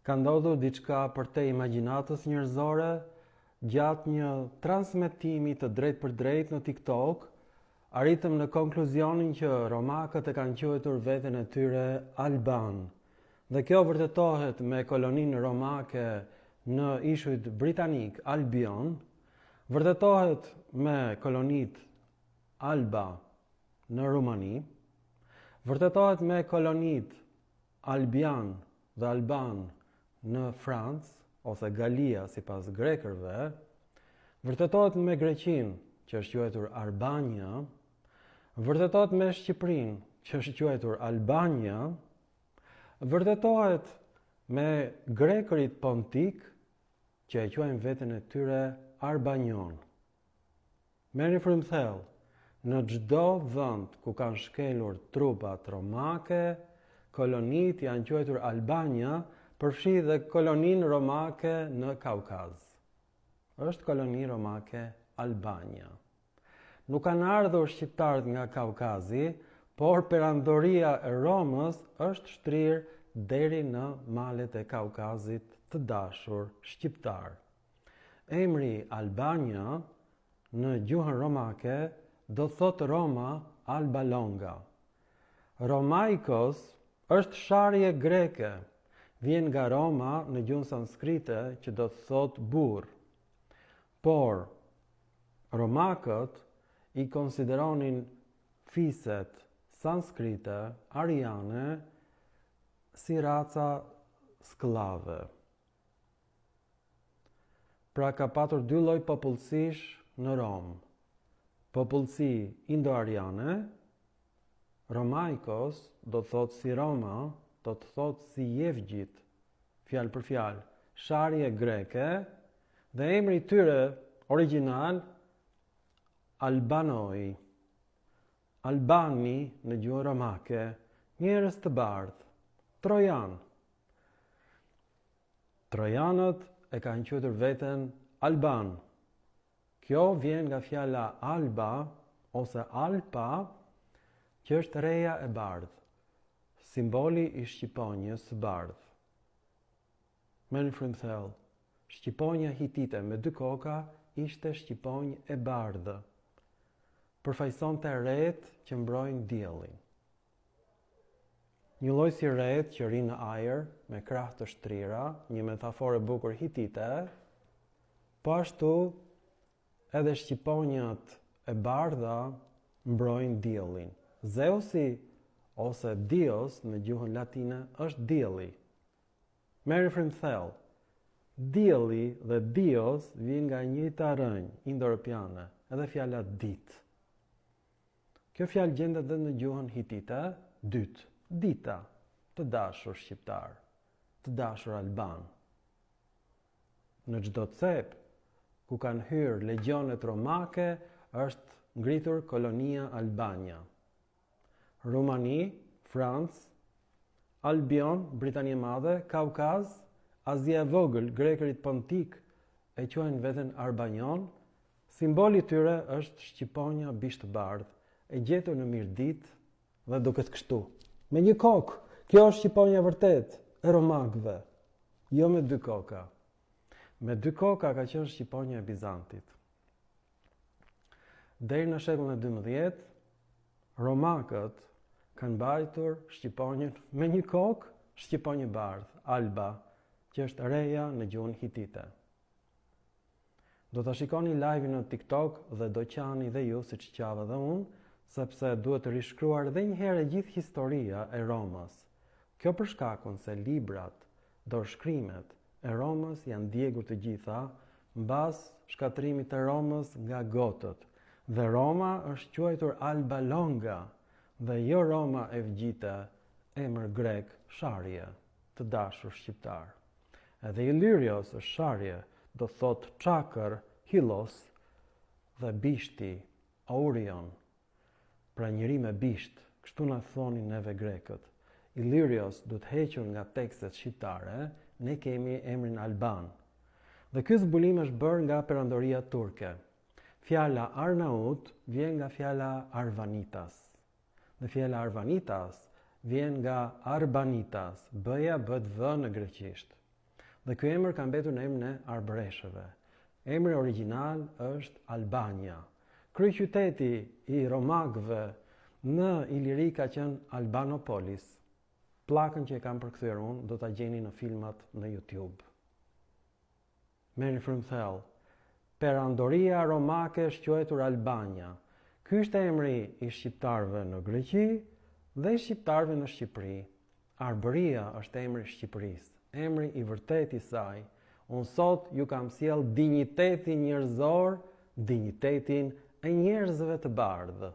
Ka ndodhur diçka për te imagjinatës njerëzore gjatë një transmetimi të drejt për drejt në TikTok, arritëm në konkluzionin që romakët e kanë quajtur veten e tyre Alban. Dhe kjo vërtetohet me koloninë romake në ishujt britanik Albion, vërtetohet me kolonit Alba në Rumani, vërtetohet me kolonit Albian dhe Alban në Francë, ose Galia sipas grekërve, vërtetohet me Greqinë, që është quajtur Arbania, vërtetohet me Shqipërinë, që është quajtur Albania, vërtetohet me grekërit pontik, që e quajnë veten e tyre Arbanion. Merrni frymthell, në çdo vend ku kanë shkelur trupat romake, kolonit janë quajtur Albania, përfshi dhe koloninë romake në Kaukaz. Është koloni romake Albania. Nuk kanë ardhur shqiptarët nga Kaukazi, por perandoria e Romës është shtrirë deri në malet e Kaukazit të dashur shqiptar. Emri Albania në gjuhën romake do thotë Roma Alba Longa. Romaikos është sharje greke, vjen nga Roma në gjuhën sanskrite që do të thotë burr. Por romakët i konsideronin fiset sanskrite, ariane, si raca skllave. Pra ka patur dy lloj popullsish në Rom. Popullsi indo-ariane, Romaikos do të thotë si Roma, do të thotë si Jevgjit, fjalë për fjalë, sharje greke, dhe emri i tyre origjinal Albanoi. Albani në gjuhën romake, njerëz të bardhë, trojan. Trojanët e kanë quajtur veten Alban. Kjo vjen nga fjala Alba ose Alpa, që është reja e bardhë, simboli i shqiponjës së bardhë. Merrni frymthell, shqiponja hitite me dy koka ishte shqiponjë e bardhë. Përfaqësonte retë që mbrojnë diellin. Një lloj si retë që rri në ajër me krah të shtrira, një metaforë e bukur hitite, po ashtu edhe shqiponjat e bardha mbrojnë diellin. Zeusi ose Dios në gjuhën latine është dielli. Merrni frymthell, dielli dhe Dios vijnë nga njëjta rrënjë indo-europiane, edhe fjala ditë. Kjo fjalë gjendet edhe në gjuhën hitite, dytë, dita, të dashur shqiptar, të dashur alban. Në çdo cep ku kanë hyrë legionet romake është ngritur kolonia Albania. Rumani, Francë, Albion, Britania e Madhe, Kaukaz, Azia e Vogël, grekërit pontik e quajnë veten Arbanion, simboli i tyre është shqiponja bishtë bardhë, e gjetur në Mirdit dhe duket kështu. Me një kokë, kjo është shqiponja vërtet e romakëve, jo me dy koka. Me dy koka ka qenë shqiponja e Bizantit. Deri në shekullin e 12, romakët kanë mbajtur shqiponjën me një kokë, shqiponjë bardhë, Alba, që është reja në gjuhën hitite. Do ta shikoni live-in në TikTok dhe do qani dhe ju siç qava dhe unë, sepse duhet të rishkruar edhe një herë gjithë historia e Romës. Kjo për shkakun se librat, dorëshkrimet e Romës janë djegur të gjitha mbas shkatrimit të Romës nga gotët. Dhe Roma është quajtur Alba Longa dhe jo Roma e vgjite, emër grek sharje, të dashur shqiptar. Edhe Illyrios është sharje, do thot çakër, Hilos dhe bishti, Aurion. Pra njëri me bisht, kështu na thonin neve grekët. Illyrios du të hequr nga tekstet shqiptare, ne kemi emrin Alban. Dhe ky zbulim është bërë nga perandoria turke. Fjala Arnaut vjen nga fjala Arvanitas. Dhe fjala Arvanitas vjen nga Arbanitas, bëja bët vë në greqisht. Dhe ky emër ka mbetur në emrin e arbreshëve. Emri origjinal është Albania. Kryeqyteti i romakëve në Iliri ka qenë Albanopolis. Pllakën që e kam përkthyer unë do ta gjeni në filmat në YouTube. Merrni frymthell. Perandoria romake është quajtur Albania. Ky është emri i shqiptarëve në Greqi dhe i shqiptarëve në Shqipëri. Arbëria është emri i Shqipërisë, emri i vërtet i saj. Unë sot ju kam sjell dinjitetin njerëzor, dinjitetin e njerëzve të bardhë.